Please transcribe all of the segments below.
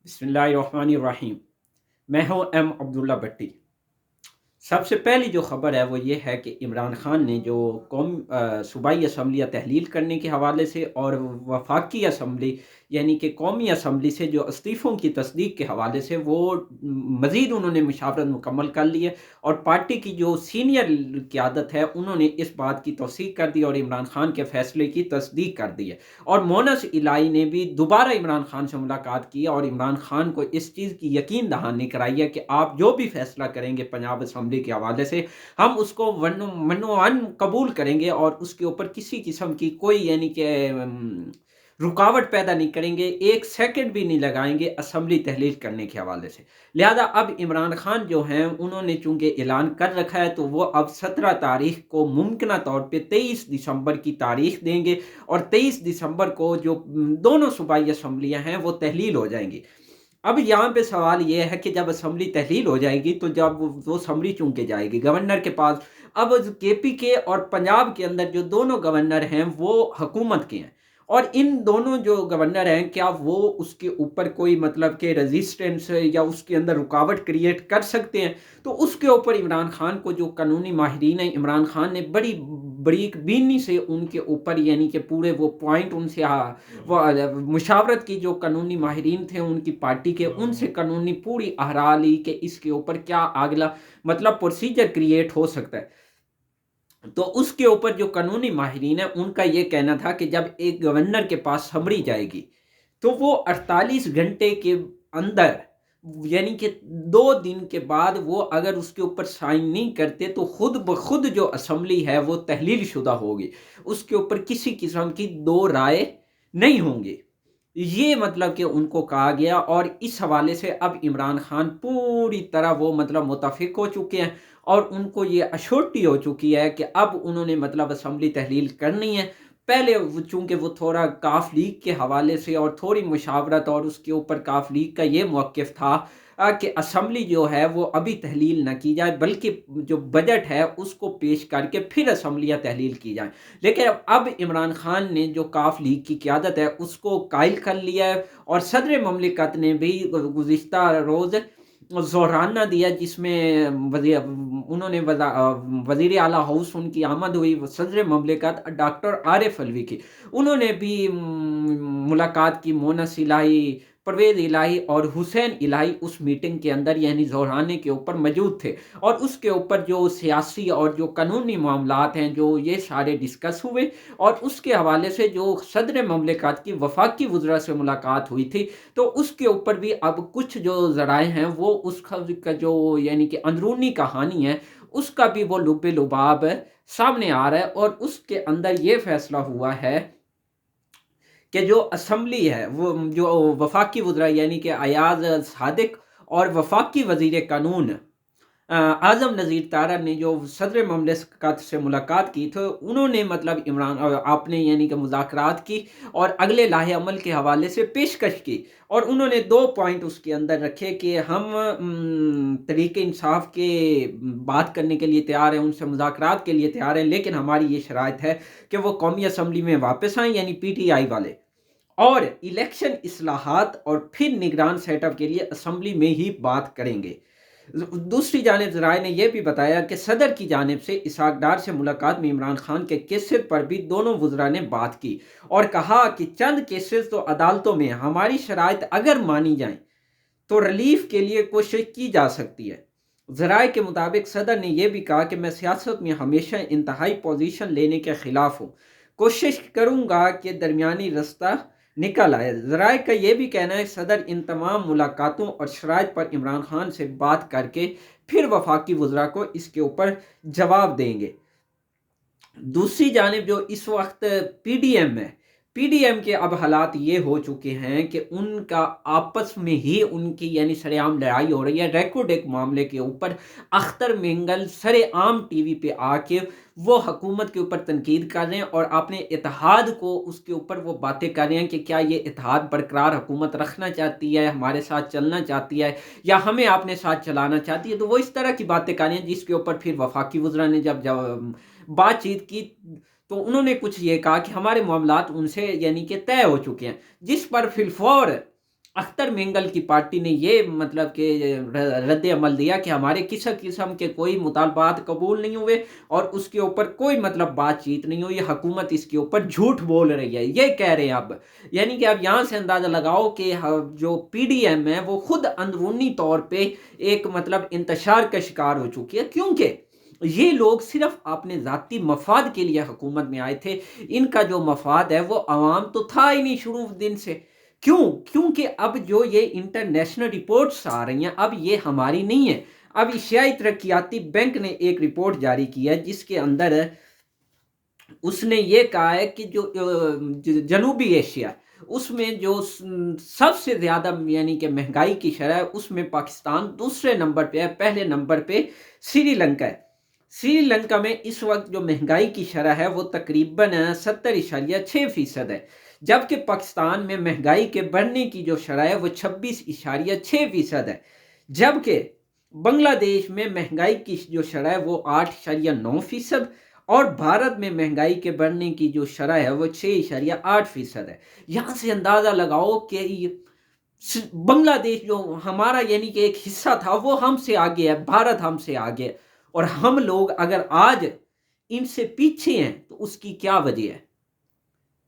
बिस्मिल्लाहिर्रहमानिर्रहीम। मैं हूँ एम अब्दुल्ला भट्टी। सबसे पहली जो ख़बर है वो ये है कि इमरान ख़ान ने जो सूबाई असम्बलियाँ तहलील करने के हवाले से और वफाकी असम्बली यानी कि कौमी असम्बली से जो इस्तीफ़ों की तस्दीक के हवाले से वो मज़ीद उन्होंने मुशावरत मुकम्मल कर ली है। और पार्टी की जो सीनियर क़यादत है उन्होंने इस बात की तौसीक़ कर दी और इमरान ख़ान के फ़ैसले की तस्दीक कर दी है। और मोनस इलाही ने भी दोबारा इमरान ख़ान से मुलाकात की और इमरान ख़ान को इस चीज़ की यकीन दहानी कराई है कि आप जो भी फ़ैसला करेंगे पंजाब असम्बली के हवाले से, हम उसको मनो-अन कबूल करेंगे और उसके ऊपर किसी किस्म की कोई यानी कि रुकावट पैदा नहीं करेंगे, 1 सेकंड भी नहीं लगाएँगे असम्बली तहलील करने के हवाले से। लिहाज़ा अब इमरान ख़ान जो हैं उन्होंने चूँकि ऐलान कर रखा है तो वो अब 17 तारीख़ को मुमकिना तौर पे 23 दिसंबर की तारीख़ देंगे और 23 दिसंबर को जो दोनों सूबाई असम्बलियाँ हैं वो तहलील हो जाएँगी। अब यहाँ पे सवाल ये है कि जब असम्बली तहलील हो जाएगी तो जब वो असम्बली चूँकि जाएगी गवर्नर के पास, अब केपी के और पंजाब के अंदर जो दोनों गवर्नर हैं वो हुकूमत के हैं और इन दोनों जो गवर्नर हैं क्या वो उसके ऊपर कोई मतलब के रेजिस्टेंस या उसके अंदर रुकावट क्रिएट कर सकते हैं? तो उसके ऊपर इमरान खान को जो कानूनी माहिरीन हैं, इमरान खान ने बड़ी बरीक बीनी से उनके ऊपर यानी कि पूरे वो पॉइंट उनसे वो मुशावरत की जो कानूनी माहिरीन थे उनकी पार्टी के, उनसे कानूनी पूरी आहरा ली कि इसके ऊपर क्या अगला मतलब प्रोसीजर क्रिएट हो सकता है। तो उसके ऊपर जो कानूनी माहिरीन है उनका ये कहना था कि जब एक गवर्नर के पास समरी जाएगी तो वो 48 घंटे के अंदर यानी कि 2 दिन के बाद वो अगर उसके ऊपर साइन नहीं करते तो खुद ब खुद जो असम्बली है वो तहलील शुदा होगी। उसके ऊपर किसी किस्म की 2 राय नहीं होंगी। ये मतलब कि उनको कहा गया और इस हवाले से अब इमरान खान पूरी तरह वो मतलब मुत्तफ़िक हो चुके हैं और उनको ये एश्योरिटी हो चुकी है कि अब उन्होंने मतलब असम्बली तहलील करनी है। पहले वो चूँकि वो थोड़ा काफ लीग के हवाले से और थोड़ी मुशावरत और उसके ऊपर काफ लीग का ये मौक़िफ़ था कि असम्बली जो है वो अभी तहलील ना की जाए बल्कि जो बजट है उसको पेश करके फिर असम्बलियाँ तहलील की जाएँ। लेकिन अब इमरान खान ने जो काफ लीग की क़यादत है उसको कायल कर लिया है और सदर ममलिकत ने भी गुज़िश्ता रोज़ ज़ोहराना दिया जिसमें उन्होंने वज़ीर आला हाउस उनकी आमद हुई सदर ममलिकत डॉक्टर आरिफ अलवी की। उन्होंने भी मुलाकात की मोनस इलाही, परवेज़ इलाही और हुसैन इलाही उस मीटिंग के अंदर यानी ज़ोहराने के ऊपर मौजूद थे और उसके ऊपर जो सियासी और जो कानूनी मामलात हैं जो ये सारे डिस्कस हुए और उसके हवाले से जो सदर ममलिकत की वफाकी वज़रा से मुलाकात हुई थी तो उसके ऊपर भी अब कुछ जो ज़राए हैं वो उसका जो यानी कि अंदरूनी कहानी है उसका भी वो लुब्बे-लुबाब सामने आ रहा है और उसके अंदर ये फ़ैसला हुआ है कि जो असम्बली है वो जो वफाकी वज़रा यानी कि अयाज़ सादिक और वफाकी वज़ीर कानून आज़म नज़ीर तारा ने जो सदर ममलिकत से मुलाकात की तो उन्होंने मतलब आपने यानी कि मुज़ाकरात की और अगले लाहे अमल के हवाले से पेशकश की और उन्होंने 2 पॉइंट उसके अंदर रखे कि हम तरीक़े इंसाफ़ के बात करने के लिए तैयार हैं, उनसे मुज़ाकरात के लिए तैयार हैं, लेकिन हमारी ये शराइत है कि वो कौमी असम्बली में वापस आएँ यानी पीटीआई वाले और इलेक्शन इस्लाहात और फिर निगरान सेटअप के लिए असम्बली में ही बात करेंगे। दूसरी जानिब ज़राए ने यह भी बताया कि सदर की जानिब से इसहाक डार से मुलाकात में इमरान खान के केसेस पर भी दोनों वज़रा ने बात की और कहा कि चंद केसेस तो अदालतों में हैं, हमारी शराइत अगर मानी जाएँ तो रिलीफ के लिए कोशिश की जा सकती है। ज़राए के मुताबिक सदर ने यह भी कहा कि मैं सियासत में हमेशा इंतहाई पोजीशन लेने के खिलाफ हूँ, कोशिश करूँगा कि दरमियानी रास्ता निकल आए। ज़राए का ये भी कहना है सदर इन तमाम मुलाकातों और शराइत पर इमरान खान से बात करके फिर वफाकी वज़रा को इसके ऊपर जवाब देंगे। दूसरी जानिब जो इस वक्त पीडीएम है, पीडीएम के अब हालात ये हो चुके हैं कि उनका आपस में ही उनकी यानी सरेआम लड़ाई हो रही है रेकॉर्ड एक मामले के ऊपर। अख्तर मेंगल सरेआम टीवी पे आके वो हुकूमत के ऊपर तनकीद कर रहे हैं और अपने इत्तेहाद को उसके ऊपर वो बातें कर रहे हैं कि क्या ये इत्तेहाद बरकरार हुकूमत रखना चाहती है, हमारे साथ चलना चाहती है या हमें अपने साथ चलाना चाहती है। तो वो इस तरह की बातें कर रहे हैं जिसके ऊपर फिर वफाकी वज़रा ने जब बातचीत की तो उन्होंने कुछ ये कहा कि हमारे मामलात उनसे यानी कि तय हो चुके हैं, जिस पर फिलफौर اختر مینگل کی پارٹی نے یہ مطلب کہ رد عمل دیا کہ ہمارے کسی قسم کے کوئی مطالبات قبول نہیں ہوئے اور اس کے اوپر کوئی مطلب بات چیت نہیں ہوئی، حکومت اس کے اوپر جھوٹ بول رہی ہے، یہ کہہ رہے ہیں اب۔ یعنی کہ اب یہاں سے اندازہ لگاؤ کہ جو پی ڈی ایم ہے وہ خود اندرونی طور پہ ایک مطلب انتشار کا شکار ہو چکی ہے، کیونکہ یہ لوگ صرف اپنے ذاتی مفاد کے لیے حکومت میں آئے تھے۔ ان کا جو مفاد ہے وہ عوام تو تھا ہی نہیں شروع دن سے۔ کیونکہ اب جو یہ انٹرنیشنل رپورٹس آ رہی ہیں اب یہ ہماری نہیں ہے۔ اب ایشیائی ترقیاتی بینک نے ایک رپورٹ جاری کی ہے جس کے اندر اس نے یہ کہا ہے کہ جو جنوبی ایشیا اس میں جو سب سے زیادہ یعنی کہ مہنگائی کی شرح ہے اس میں پاکستان دوسرے نمبر پہ ہے، پہلے نمبر پہ سری لنکا ہے۔ سری لنکا میں اس وقت جو مہنگائی کی شرح ہے وہ تقریباً 70.6% ہے، جبکہ پاکستان میں مہنگائی کے بڑھنے کی جو شرح ہے وہ 26.6% ہے، جبکہ بنگلہ دیش میں مہنگائی کی جو شرح ہے وہ 8.9% اور بھارت میں مہنگائی کے بڑھنے کی جو شرح ہے وہ 6.8% ہے۔ یہاں سے اندازہ لگاؤ کہ بنگلہ دیش جو ہمارا یعنی کہ ایک حصہ تھا وہ ہم سے آگے ہے، بھارت ہم سے آگے ہے، اور ہم لوگ اگر آج ان سے پیچھے ہیں تو اس کی کیا وجہ ہے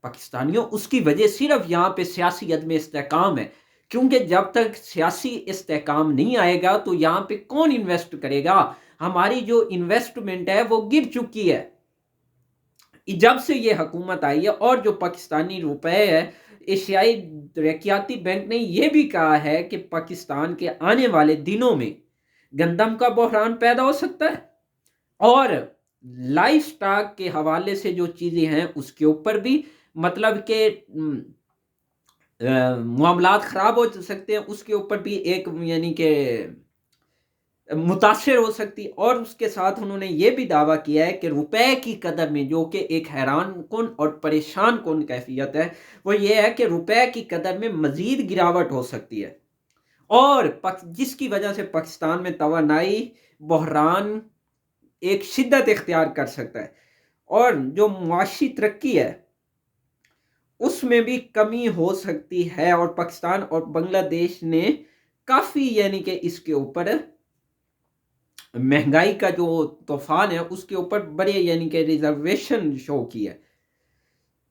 پاکستانیوں؟ اس کی وجہ صرف یہاں پہ سیاسی عدم استحکام ہے، کیونکہ جب تک سیاسی استحکام نہیں آئے گا تو یہاں پہ کون انویسٹ کرے گا؟ ہماری جو انویسٹمنٹ ہے وہ گر چکی ہے جب سے یہ حکومت آئی ہے۔ اور جو پاکستانی روپے ہے، ایشیائی ترقیاتی بینک نے یہ بھی کہا ہے کہ پاکستان کے آنے والے دنوں میں گندم کا بحران پیدا ہو سکتا ہے، اور لائف سٹاک کے حوالے سے جو چیزیں ہیں اس کے اوپر بھی مطلب کہ معاملات خراب ہو سکتے ہیں، اس کے اوپر بھی ایک یعنی کہ متاثر ہو سکتی۔ اور اس کے ساتھ انہوں نے یہ بھی دعویٰ کیا ہے کہ روپے کی قدر میں، جو کہ ایک حیران کن اور پریشان کن کیفیت ہے، وہ یہ ہے کہ روپے کی قدر میں مزید گراوٹ ہو سکتی ہے، اور جس کی وجہ سے پاکستان میں توانائی بحران ایک شدت اختیار کر سکتا ہے، اور جو معاشی ترقی ہے اس میں بھی کمی ہو سکتی ہے۔ اور پاکستان اور بنگلہ دیش نے کافی یعنی کہ اس کے اوپر مہنگائی کا جو طوفان ہے اس کے اوپر بڑے یعنی کہ ریزرویشن شو کی ہے۔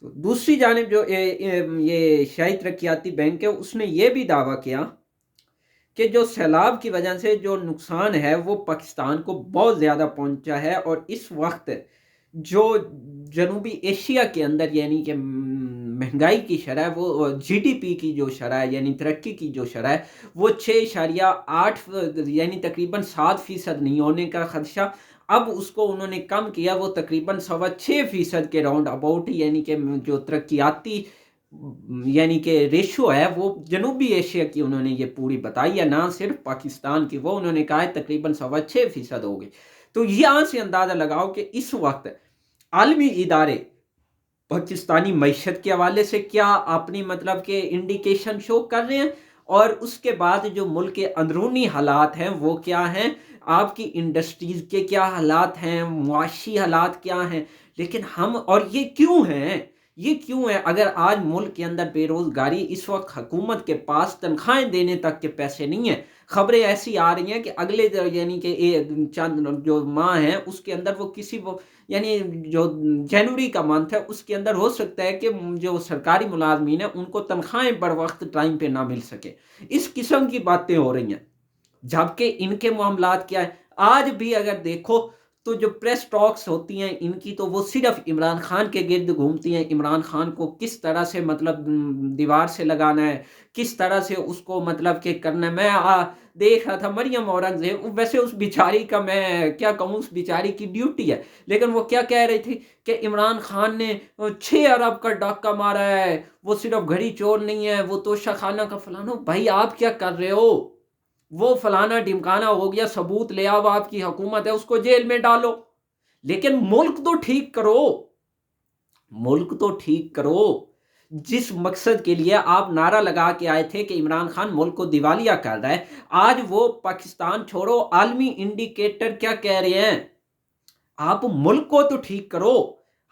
تو دوسری جانب جو یہ ایشیائی ترقیاتی بینک ہے اس نے یہ بھی دعویٰ کیا کہ جو سیلاب کی وجہ سے جو نقصان ہے وہ پاکستان کو بہت زیادہ پہنچا ہے، اور اس وقت جو جنوبی ایشیا کے اندر یعنی کہ مہنگائی کی شرح وہ جی ڈی پی کی جو شرح ہے یعنی ترقی کی جو شرح ہے وہ 6.8 یعنی تقریباً 7% نہیں ہونے کا خدشہ، اب اس کو انہوں نے کم کیا، وہ تقریباً 6.25% کے راؤنڈ اباؤٹ یعنی کہ جو ترقیاتی یعنی کہ ریشو ہے وہ جنوبی ایشیا کی انہوں نے یہ پوری بتائی ہے، نہ صرف پاکستان کی، وہ انہوں نے کہا ہے تقریباً 6.25% ہو گئی۔ تو یہاں سے اندازہ لگاؤ کہ اس وقت عالمی ادارے پاکستانی معیشت کے حوالے سے کیا اپنی مطلب کہ انڈیکیشن شو کر رہے ہیں، اور اس کے بعد جو ملک کے اندرونی حالات ہیں وہ کیا ہیں، آپ کی انڈسٹریز کے کیا حالات ہیں، معاشی حالات کیا ہیں۔ لیکن ہم، اور یہ کیوں ہے اگر آج ملک کے اندر بے روزگاری، اس وقت حکومت کے پاس تنخواہیں دینے تک کے پیسے نہیں ہیں، خبریں ایسی آ رہی ہیں کہ اگلے یعنی کہ چند جو ماہ ہیں اس کے اندر وہ کسی یعنی جو جنوری کا منتھ ہے اس کے اندر ہو سکتا ہے کہ جو سرکاری ملازمین ہیں ان کو تنخواہیں بر وقت ٹائم پہ نہ مل سکے، اس قسم کی باتیں ہو رہی ہیں، جبکہ ان کے معاملات کیا ہے؟ آج بھی اگر دیکھو تو جو پریس ٹاکس ہوتی ہیں ان کی تو وہ صرف عمران خان کے گرد گھومتی ہیں، عمران خان کو کس طرح سے مطلب دیوار سے لگانا ہے، کس طرح سے اس کو مطلب کہ کرنا ہے۔ میں دیکھ رہا تھا مریم اورنگزیب، ویسے اس بیچاری کا میں کیا کہوں، اس بیچاری کی ڈیوٹی ہے، لیکن وہ کیا کہہ رہی تھی کہ عمران خان نے 6 ارب کا ڈاکہ مارا ہے، وہ صرف گھڑی چور نہیں ہے، وہ توشہ خانہ کا فلانا۔ بھائی آپ کیا کر رہے ہو؟ وہ فلانا ڈمکانا ہو گیا، ثبوت لے آؤ، آپ کی حکومت ہے، اس کو جیل میں ڈالو، لیکن ملک تو ٹھیک کرو، ملک تو ٹھیک کرو۔ جس مقصد کے لیے آپ نعرہ لگا کے آئے تھے کہ عمران خان ملک کو دیوالیہ کر رہا ہے، آج وہ پاکستان چھوڑو عالمی انڈیکیٹر کیا کہہ رہے ہیں؟ آپ ملک کو تو ٹھیک کرو،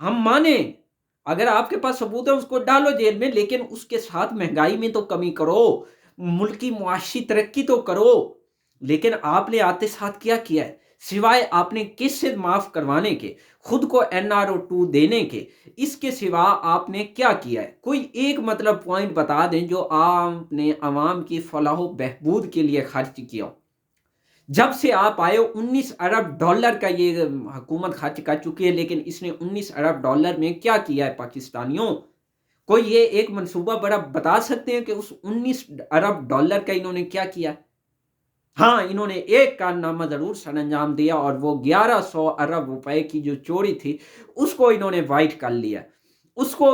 ہم مانیں اگر آپ کے پاس ثبوت ہے اس کو ڈالو جیل میں، لیکن اس کے ساتھ مہنگائی میں تو کمی کرو۔ मुल्की मुआशी तरक्की तो करो, लेकिन आपने आते साथ क्या किया है? सिवाय आपने किस्त माफ़ करवाने के, खुद को NRO 2 देने के, इसके सिवा आपने क्या किया है? कोई एक मतलब पॉइंट बता दें जो आपने अवाम की फलाह व बहबूद के लिए खर्च किया हो। जब से आप आए हो $19 अरब का ये हुकूमत खर्च कर चुकी है, लेकिन इसने $19 अरब में क्या किया है पाकिस्तानियों? कोई ये एक मंसूबा बड़ा बता सकते हैं कि उस $19 अरब का इन्होंने क्या किया? हाँ, इन्होंने एक कारनामा ज़रूर सरअंजाम दिया और वो 1100 अरब रुपए की जो चोरी थी, उसको इन्होंने वाइट कर लिया। उसको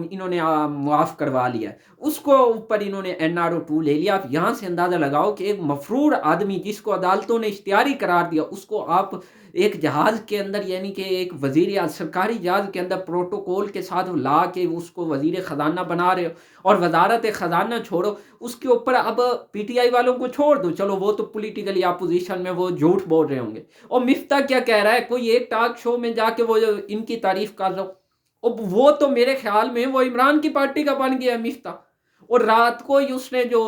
इन्होंने माफ़ करवा लिया। उसको ऊपर इन्होंने NRO 2 ले लिया। आप यहाँ से अंदाज़ा लगाओ कि एक मफ़रूर आदमी जिसको अदालतों ने इख्तियारी करार दिया, उसको आप एक जहाज़ के अंदर यानी कि एक वज़ीर या सरकारी जहाज़ के अंदर प्रोटोकॉल के साथ ला के उसको वज़ीर ख़ज़ाना बना रहे हो और वज़ारत ख़ज़ाना छोड़ो, उसके ऊपर अब PTI वालों को छोड़ दो, चलो वो तो पॉलिटिकली अपोजिशन में वो झूठ बोल रहे होंगे। और मिफ्ता क्या कह रहा है, कोई एक टॉक शो में जाके वो जो इनकी तारीफ कर लो, और वो तो मेरे ख्याल में वो इमरान की पार्टी का बन गया मिफ्ता। और रात को ही उसने जो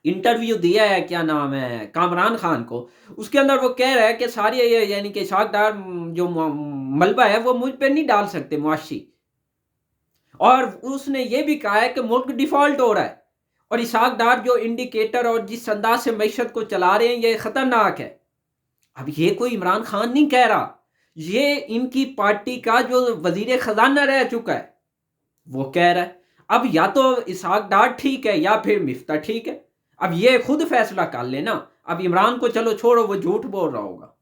इंटरव्यू दिया है, क्या नाम है, कामरान खान को, उसके अंदर वो कह रहा है कि सारी ये यानी कि सागदार जो मलबा है वो मुझ पे नहीं डाल सकते मुआशी। और उसने ये भी कहा है कि मुल्क डिफॉल्ट हो रहा है और इसहाक डार जो इंडिकेटर और जिस अंदाज से मैशत को चला रहे हैं ये खतरनाक है। अब ये कोई इमरान खान नहीं कह रहा, ये इनकी पार्टी का जो वजीर खजाना रह चुका है वो कह रहा है। अब या तो इसहाक डार ठीक है या फिर मिफ्ता ठीक है, अब ये खुद फैसला कर लेना। अब इमरान को चलो छोड़ो, वो झूठ बोल रहा होगा।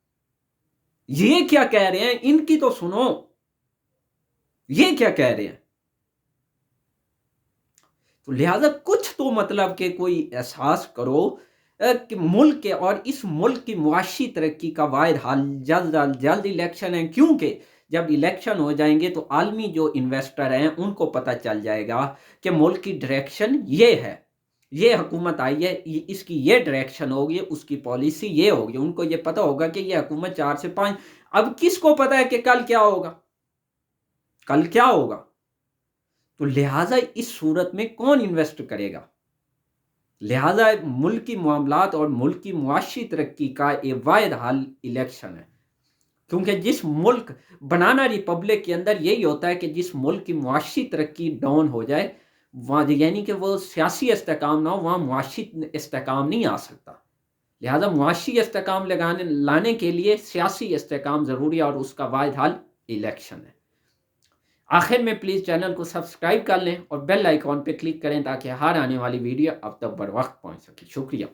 ये क्या कह रहे हैं इनकी तो सुनो, ये क्या कह रहे हैं। तो लिहाजा कुछ तो मतलब कि कोई एहसास करो कि मुल्क के और इस मुल्क की मुआशी तरक्की का वाहिद हाल जल्द अज जल्द इलेक्शन है। क्योंकि जब इलेक्शन हो जाएंगे तो आलमी जो इन्वेस्टर हैं उनको पता चल जाएगा कि मुल्क की डायरेक्शन ये है, ये हुकूमत आई है, इसकी ये डायरेक्शन होगी, उसकी पॉलिसी ये होगी। उनको ये पता होगा कि ये हुकूमत 4 से 5। अब किसको पता है कि कल क्या होगा, कल क्या होगा। तो लिहाजा इस सूरत में कौन इन्वेस्ट करेगा। लिहाजा मुल्क की मामलात और मुल्क की मुआशी तरक्की का एक वाहिद हल इलेक्शन है। क्योंकि जिस मुल्क बनाना रिपब्लिक के अंदर यही होता है कि जिस मुल्क की मुआशी तरक्की डाउन हो जाए, वहाँ यानी कि वो सियासी इस्तेकाम ना हो, वहाँ मुआशी इस्तेकाम नहीं आ सकता। लिहाजा मुआशी इस्तेकाम लाने के लिए सियासी इस्तेकाम ज़रूरी है और उसका वाहिद हल इलेक्शन है। आखिर में प्लीज़ चैनल को सब्सक्राइब कर लें और बेल आइकॉन पे क्लिक करें ताकि हर आने वाली वीडियो अब तक बर वक्त पहुँच सके। शुक्रिया।